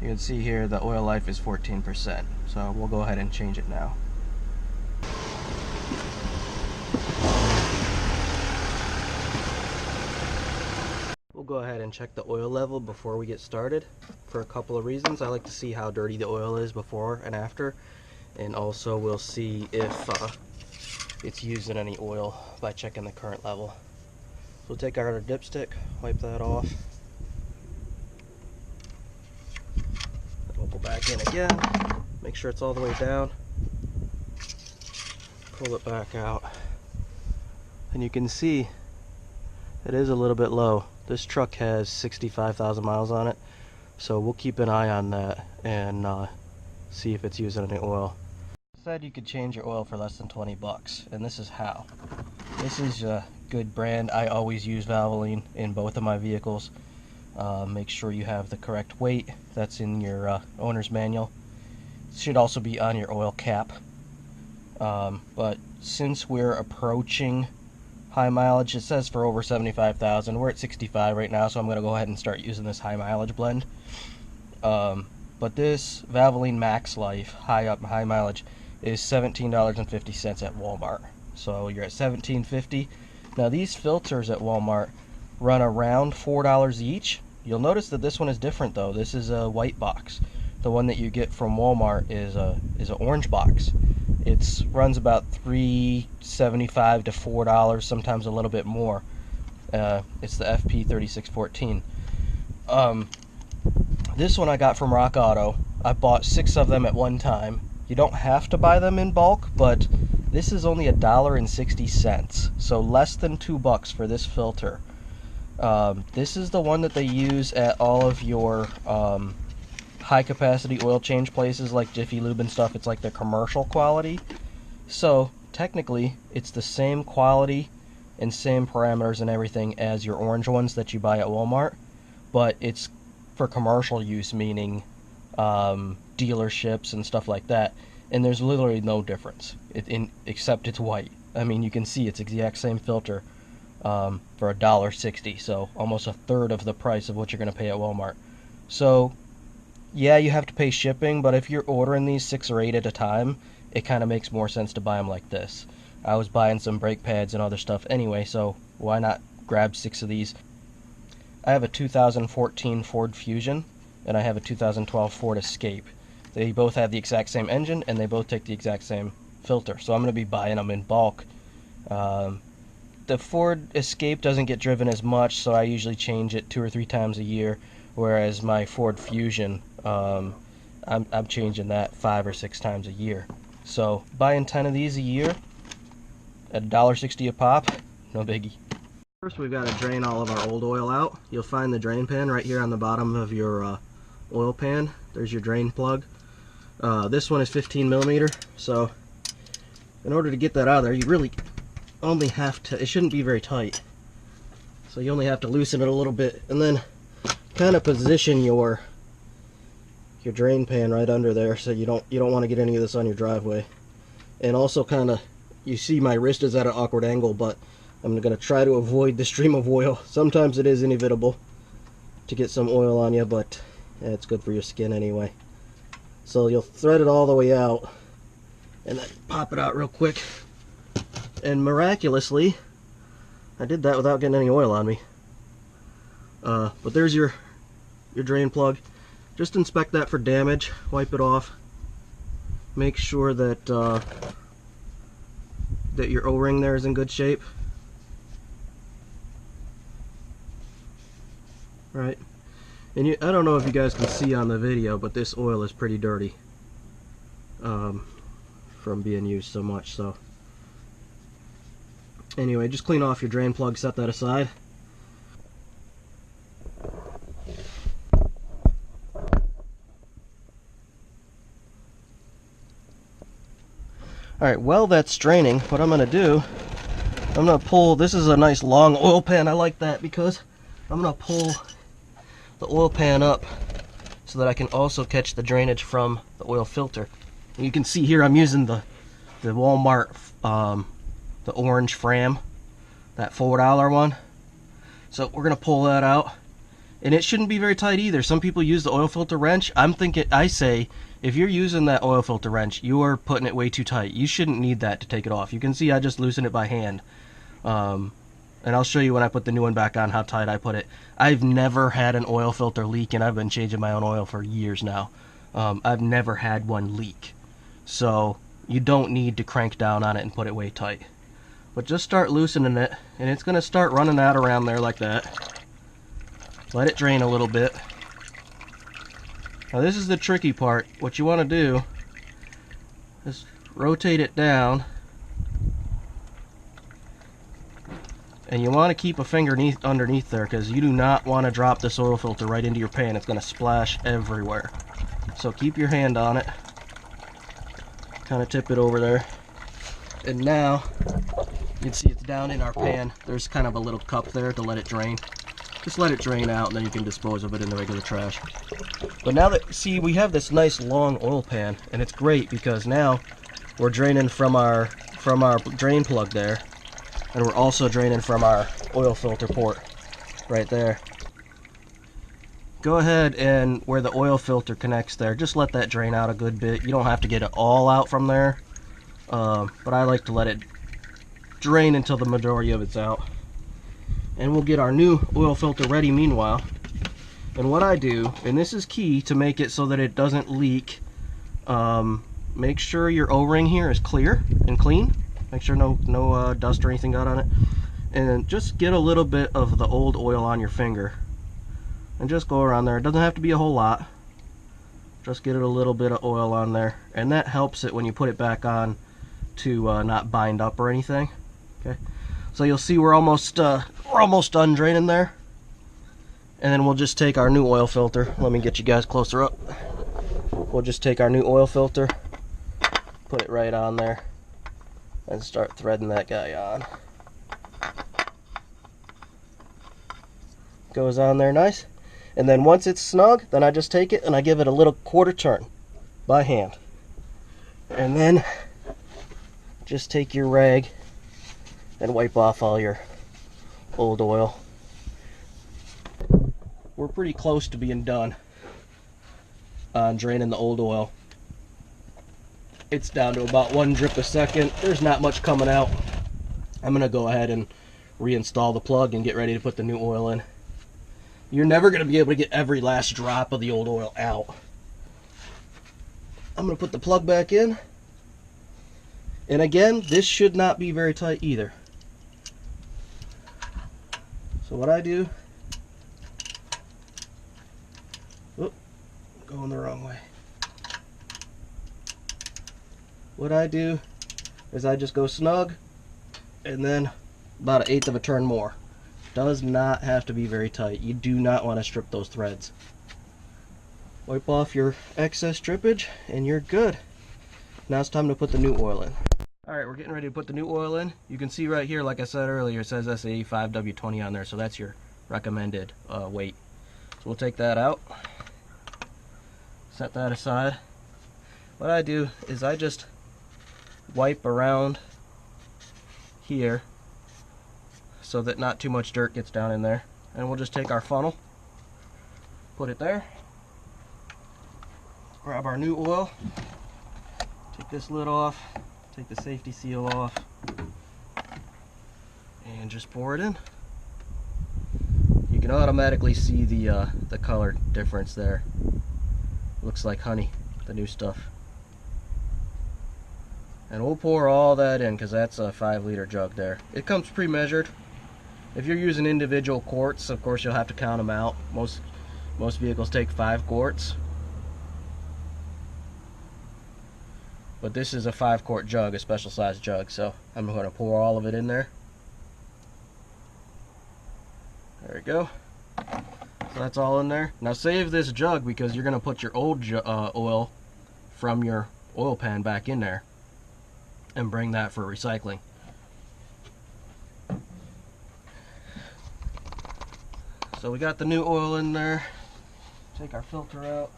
You can see here the oil life is 14%, so we'll go ahead and change it now. We'll go ahead and check the oil level before we get started for a couple of reasons. I like to see how dirty the oil is before and after, and also we'll see if it's using any oil by checking the current level. We'll take out our dipstick, wipe that off. We'll go back in again, make sure it's all the way down, pull it back out, and you can see it is a little bit low. This truck has 65,000 miles on it, so we'll keep an eye on that and see if it's using any oil. I said you could change your oil for less than 20 bucks, and this is how. This is a good brand. I always use Valvoline in both of my vehicles. Make sure you have the correct weight. That's in your owner's manual. It should also be on your oil cap. But since we're approaching high mileage, it says for over 75,000. We're at 65 right now, so I'm going to go ahead and start using this high mileage blend. But this Valvoline Max Life high mileage is $17.50 at Walmart. So you're at $17.50. Now these filters at Walmart run around $4 each. You'll notice that this one is different though. This is a white box. The one that you get from Walmart is an orange box. It runs about $3.75 to $4, sometimes a little bit more. It's the FP3614. This one I got from Rock Auto. I bought 6 of them at one time. You don't have to buy them in bulk, but this is only $1.60, so less than $2 for this filter. This is the one that they use at all of your high capacity oil change places like Jiffy Lube and stuff. It's like the commercial quality. So technically it's the same quality and same parameters and everything as your orange ones that you buy at Walmart, but it's for commercial use, meaning dealerships and stuff like that. And there's literally no difference except it's white. I mean, you can see it's the exact same filter for $1.60, so almost a third of the price of what you're going to pay at Walmart. So yeah, you have to pay shipping, but if you're ordering these 6 or 8 at a time, it kind of makes more sense to buy them like this. I was buying some brake pads and other stuff anyway, so why not grab 6 of these? I have a 2014 Ford Fusion, and I have a 2012 Ford Escape. They both have the exact same engine, and they both take the exact same filter, so I'm going to be buying them in bulk. The Ford Escape doesn't get driven as much, so I usually change it 2 or 3 times a year, whereas my Ford Fusion, I'm changing that 5 or 6 times a year. So buying 10 of these a year at $1.60 a pop, no biggie. First, we've got to drain all of our old oil out. You'll find the drain pan right here on the bottom of your oil pan. There's your drain plug. This one is 15 millimeter, so in order to get that out of there, you really only have to, it shouldn't be very tight, so you only have to loosen it a little bit, and then kind of position your drain pan right under there so you don't want to get any of this on your driveway. And also kind of, you see my wrist is at an awkward angle, but I'm going to try to avoid the stream of oil. Sometimes it is inevitable to get some oil on you, but yeah, it's good for your skin anyway. So you'll thread it all the way out and then pop it out real quick. And miraculously, I did that without getting any oil on me. But there's your drain plug. Just inspect that for damage, wipe it off. Make sure that that your O-ring there is in good shape. Right. And I don't know if you guys can see on the video, but this oil is pretty dirty from being used so much. So anyway, just clean off your drain plug, set that aside. Alright, while that's draining, what I'm going to do, I'm going to pull, this is a nice long oil pan, I like that because I'm going to pull the oil pan up so that I can also catch the drainage from the oil filter. And you can see here I'm using the Walmart, the orange Fram, that $4 one. So we're going to pull that out, And it shouldn't be very tight either. Some people use the oil filter wrench. I say, if you're using that oil filter wrench, you are putting it way too tight. You shouldn't need that to take it off. You can see I just loosened it by hand. And I'll show you when I put the new one back on how tight I put it. I've never had an oil filter leak, and I've been changing my own oil for years now. I've never had one leak. So you don't need to crank down on it and put it way tight. But just start loosening it, and it's going to start running out around there like that. Let it drain a little bit. Now this is the tricky part. What you want to do is rotate it down, and you want to keep a finger underneath there, because you do not want to drop this oil filter right into your pan. It's going to splash everywhere. So keep your hand on it, kind of tip it over there, and now you can see it's down in our pan. There's kind of a little cup there to let it drain. Just let it drain out, and then you can dispose of it in the regular trash. But now that, see, we have this nice long oil pan, and it's great because now we're draining from our drain plug there, and we're also draining from our oil filter port right there. Go ahead and where the oil filter connects there, just let that drain out a good bit. You don't have to get it all out from there, but I like to let it drain until the majority of it's out. And we'll get our new oil filter ready meanwhile. And what I do, and this is key to make it so that it doesn't leak, make sure your O-ring here is clear and clean. Make sure no dust or anything got on it. And then just get a little bit of the old oil on your finger. And just go around there. It doesn't have to be a whole lot. Just get it a little bit of oil on there. And that helps it when you put it back on to not bind up or anything. Okay. So you'll see we're almost done draining there. And then we'll just take our new oil filter. Let me get you guys closer up. We'll just take our new oil filter, put it right on there, and start threading that guy on. Goes on there nice. And then once it's snug, then I just take it and I give it a little quarter turn by hand. And then just take your rag and wipe off all your old oil. We're pretty close to being done on draining the old oil. It's down to about 1 drip a second. There's not much coming out. I'm gonna go ahead and reinstall the plug and get ready to put the new oil in. You're never gonna be able to get every last drop of the old oil out. I'm gonna put the plug back in. And again, this should not be very tight either. So what I do, going the wrong way. What I do is I just go snug and then about 1/8 of a turn more. Does not have to be very tight. You do not want to strip those threads. Wipe off your excess strippage and you're good. Now it's time to put the new oil in. Alright, we're getting ready to put the new oil in. You can see right here, like I said earlier, it says SA5W20 on there, so that's your recommended weight. So we'll take that out. Set that aside. What I do is I just wipe around here so that not too much dirt gets down in there. And we'll just take our funnel, put it there, grab our new oil, take this lid off, take the safety seal off, and just pour it in. You can automatically see the color difference there. Looks like honey, the new stuff. And we'll pour all that in because that's a 5-liter jug there. It comes pre-measured. If you're using individual quarts, of course you'll have to count them out. Most vehicles take 5 quarts. But this is a 5-quart jug, a special size jug, so I'm going to pour all of it in there. There we go. So that's all in there. Now save this jug because you're going to put your old oil from your oil pan back in there and bring that for recycling. So we got the new oil in there. Take our filter out.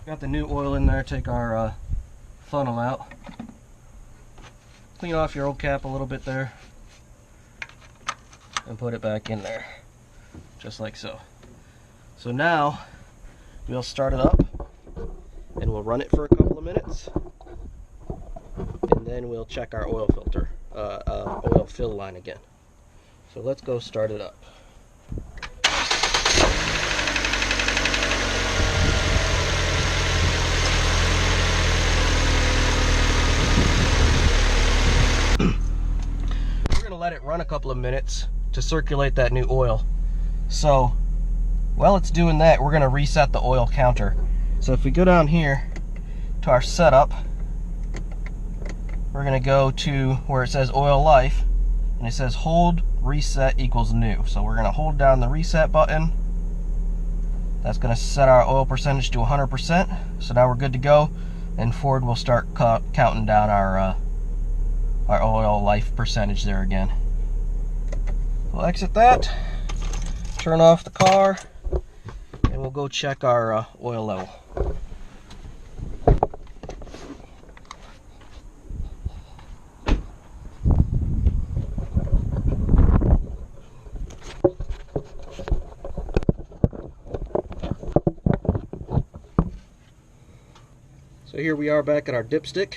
Got the new oil in there. Take our funnel out. Clean off your old cap a little bit there and put it back in there. just like so. So now we'll start it up and we'll run it for a couple of minutes, and then we'll check our oil filter, oil fill line again. So let's go start it up. We're going to let it run a couple of minutes to circulate that new oil. So while it's doing that, we're going to reset the oil counter. So if we go down here to our setup, we're going to go to where it says oil life, and it says hold reset equals new. So we're going to hold down the reset button. That's going to set our oil percentage to 100%. So now we're good to go, and Ford will start counting down our oil life percentage there again. We'll exit that, turn off the car, and we'll go check our oil level. So here we are back at our dipstick.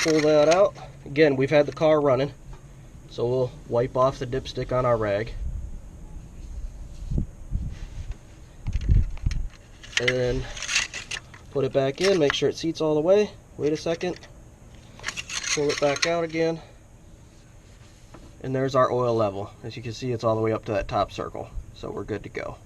Pull that out. Again, we've had the car running, so we'll wipe off the dipstick on our rag. And then put it back in, make sure it seats all the way. Wait a second. Pull it back out again. And there's our oil level. As you can see, it's all the way up to that top circle. So we're good to go.